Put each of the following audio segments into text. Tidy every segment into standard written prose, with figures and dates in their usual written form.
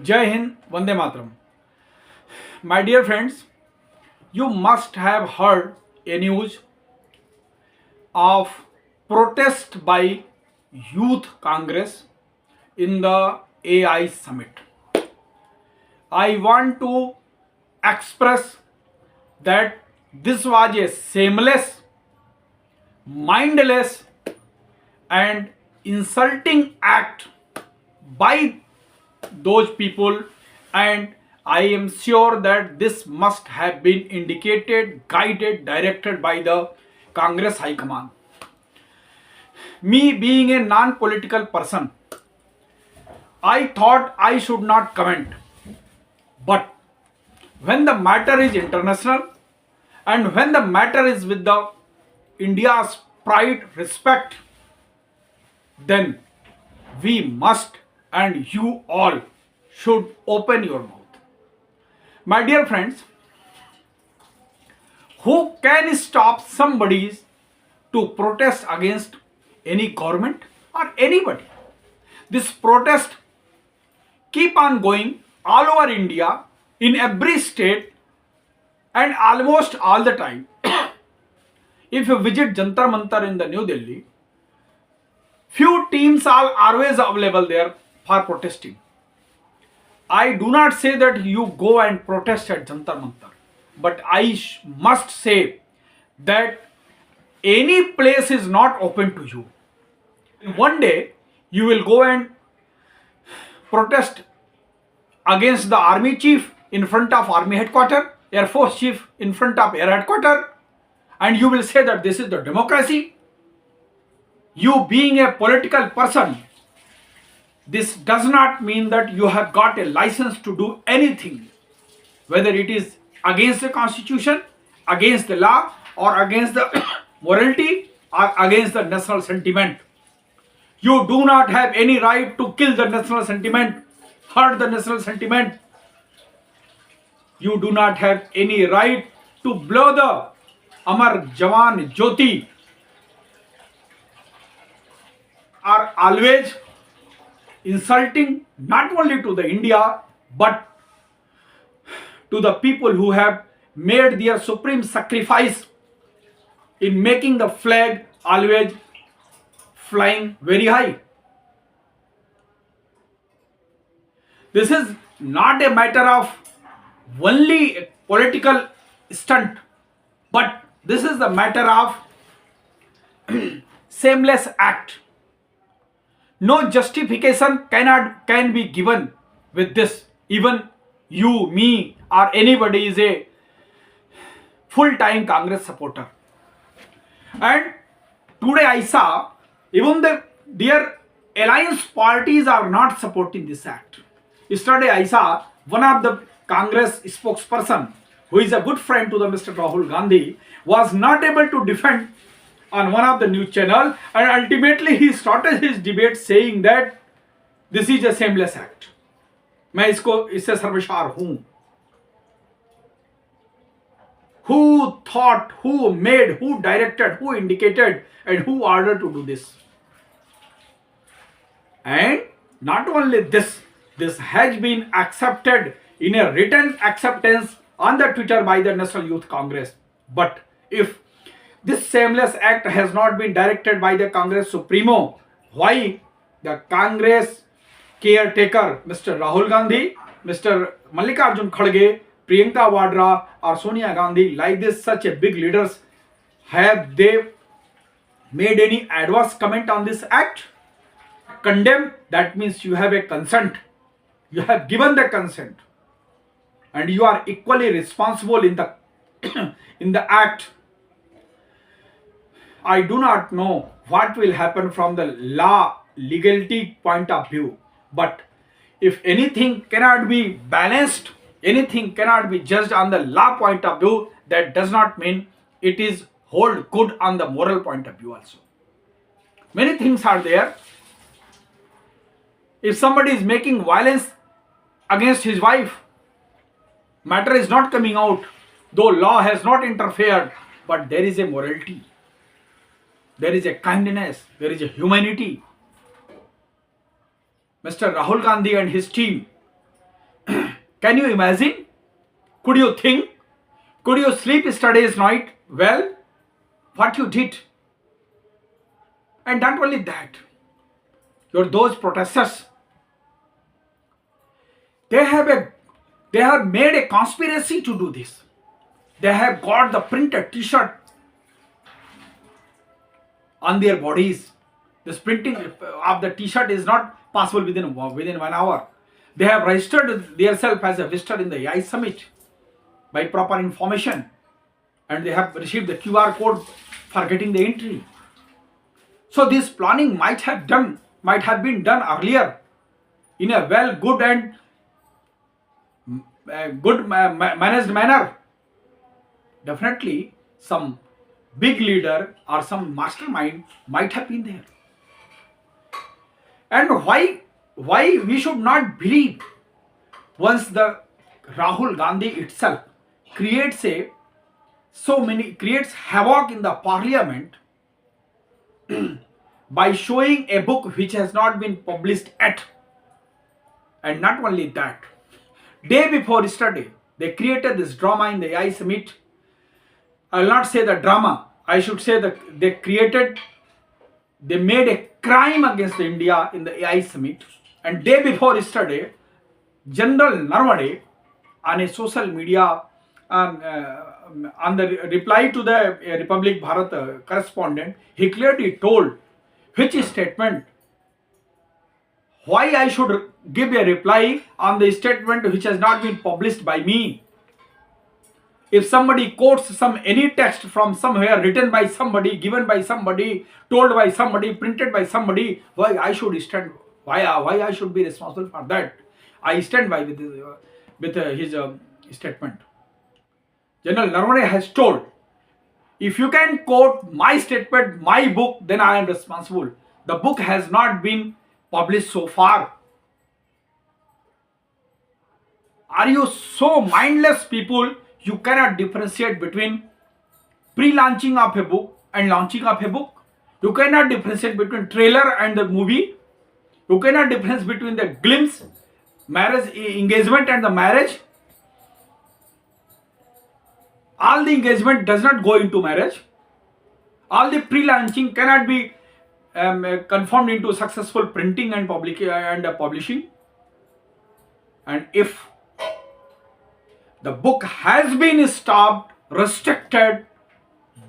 Jai Hind, Vande Mataram. My dear friends, you must have heard a news of protest by Youth Congress in the AI Summit. I want to express that this was a shameless, mindless, and insulting act by those people, and I am sure that this must have been indicated, guided, directed by the Congress High Command. Me being a non-political person, I thought I should not comment, but when the matter is international and when the matter is with the India's pride, respect, then we must, and you all should open your mouth. My dear friends, who can stop somebody to protest against any government or anybody? This protest keep on going all over India, in every state, and almost all the time. If you visit Jantar Mantar in the New Delhi, few teams are always available there for protesting. I do not say that you go and protest at Jantar Mantar, but I must say that any place is not open to you. One day you will go and protest against the army chief in front of army headquarters, air force chief in front of air headquarters, and you will say that this is the democracy. You being a political person, this does not mean that you have got a license to do anything, whether it is against the constitution, against the law, or against the morality, or against the national sentiment. You do not have any right to kill the national sentiment, hurt the national sentiment. You do not have any right to blow the Amar Jawan Jyoti. Are always insulting not only to the India but to the people who have made their supreme sacrifice in making the flag always flying very high. This is not a matter of only a political stunt, but this is the matter of shameless act. No justification can be given with this. Even you, me, or anybody is a full-time Congress supporter. And today I saw even their alliance parties are not supporting this act. Yesterday I saw one of the Congress spokesperson, who is a good friend to the Mr. Rahul Gandhi, was not able to defend on one of the news channel, and ultimately he started his debate saying that this is a shameless act. मैं इससे सर्वसार हूं. Who thought, who made, who directed, who indicated, and who ordered to do this? And not only this has been accepted in a written acceptance on the Twitter by the National Youth Congress. But if this shameless act has not been directed by the Congress Supremo, why the Congress caretaker, Mr. Rahul Gandhi, Mr. Mallikarjun Kharge, Priyanka Vadra, or Sonia Gandhi, like this, such a big leaders, have they made any adverse comment on this act? Condemn, that means you have a consent. You have given the consent. And you are equally responsible in the in the act. I do not know what will happen from the law legality point of view, but if anything cannot be balanced, anything cannot be judged on the law point of view, that does not mean it is hold good on the moral point of view also. Many things are there. If somebody is making violence against his wife, matter is not coming out, though law has not interfered, but there is a morality. There is a kindness, there is a humanity. Mr. Rahul Gandhi and his team Can you imagine? Could you think? Could you sleep yesterday's night? Well, what you did. And not only that, those protesters, they have made a conspiracy to do this. They have got the printed t-shirt on their bodies. This printing of the t-shirt is not possible within 1 hour. They have registered themselves as a visitor in the AI summit by proper information, and they have received the QR code for getting the entry. So this planning might have been done earlier in a good and managed manner. Definitely some big leader or some mastermind might have been there. And why we should not believe once the Rahul Gandhi itself creates havoc in the parliament by showing a book which has not been published yet. And not only that, day before yesterday, they created this drama in the AI summit. I will not say the drama, I should say that they made a crime against India in the AI summit. And day before yesterday, General Narwade on a social media, on the reply to the Republic Bharat correspondent, he clearly told which statement, why I should give a reply on the statement which has not been published by me. If somebody quotes any text from somewhere, written by somebody, given by somebody, told by somebody, printed by somebody, why I should stand? Why I should be responsible for that? I stand by with his statement. General Narwade has told, if you can quote my statement, my book, then I am responsible. The book has not been published so far. Are you so mindless people? You cannot differentiate between pre-launching of a book and launching of a book. You cannot differentiate between trailer and the movie. You cannot differentiate between the glimpse, marriage engagement and the marriage. All the engagement does not go into marriage. All the pre-launching cannot be conformed into successful printing and publishing. And if the book has been stopped, restricted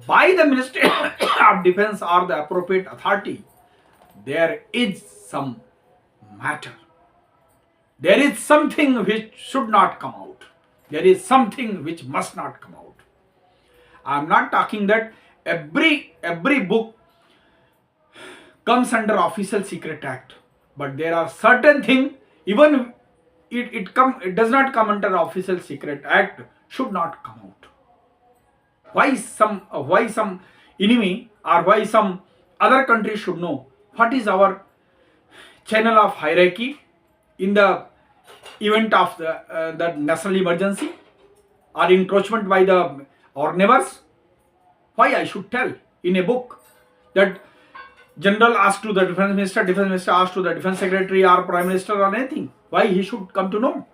by the Ministry of Defense or the appropriate authority, there is some matter. There is something which should not come out. There is something which must not come out. I am not talking that every book comes under Official Secret Act, but there are certain things, even it does not come under Official Secret Act, should not come out. Why some enemy or why some other country should know what is our channel of hierarchy in the event of the national emergency or encroachment by our neighbors? Why I should tell in a book that General asked to the Defense Minister asked to the Defense Secretary or Prime Minister or anything? Why he should come to know?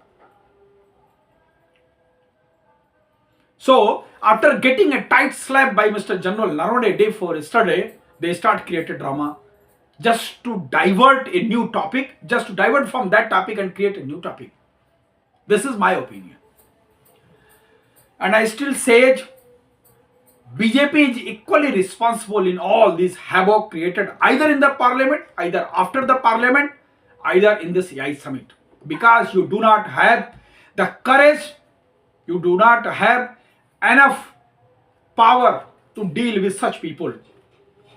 So, after getting a tight slap by Mr. General Narwade day before yesterday, they start creating drama just to divert a new topic, just to divert from that topic and create a new topic. This is my opinion. And I still say BJP is equally responsible in all this havoc created either in the parliament, either after the parliament, either in this AI summit. Because you do not have the courage, you do not have enough power to deal with such people.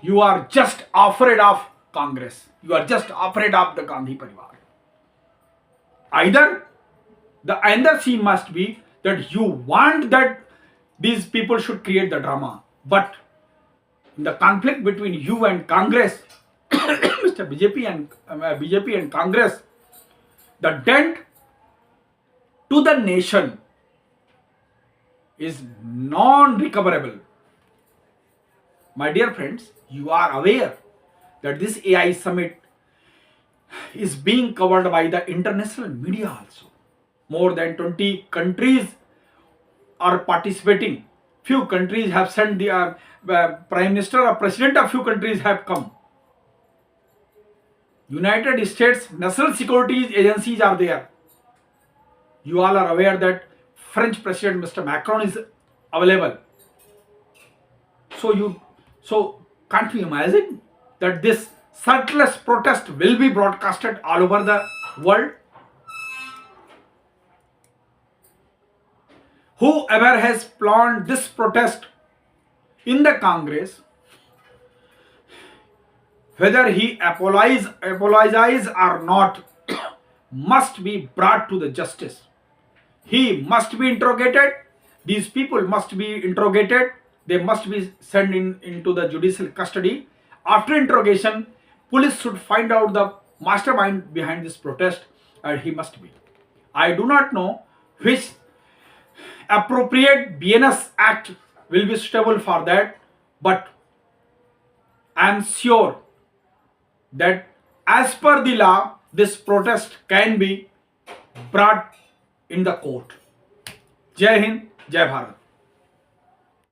You are just afraid of Congress. You are just afraid of the Gandhi Parivar. Either the other scene must be that you want that these people should create the drama. But in the conflict between you and Congress, Mr. BJP and Congress, the dent to the nation is non-recoverable. My dear friends, you are aware that this AI summit is being covered by the international media also. More than 20 countries are participating. Few countries have sent the prime minister or president of few countries have come. United States national security agencies are there. You all are aware that French president Mr. Macron is available. So can't you imagine that this shirtless protest will be broadcasted all over the world? Whoever has planned this protest in the Congress, whether he apologize or not, must be brought to the justice. He must be interrogated. These people must be interrogated. They must be sent into the judicial custody. After interrogation, police should find out the mastermind behind this protest, and he must be. I do not know which appropriate BNS Act will be suitable for that, but I am sure that as per the law, this protest can be brought in the court. Jai Hind, Jai Bharat.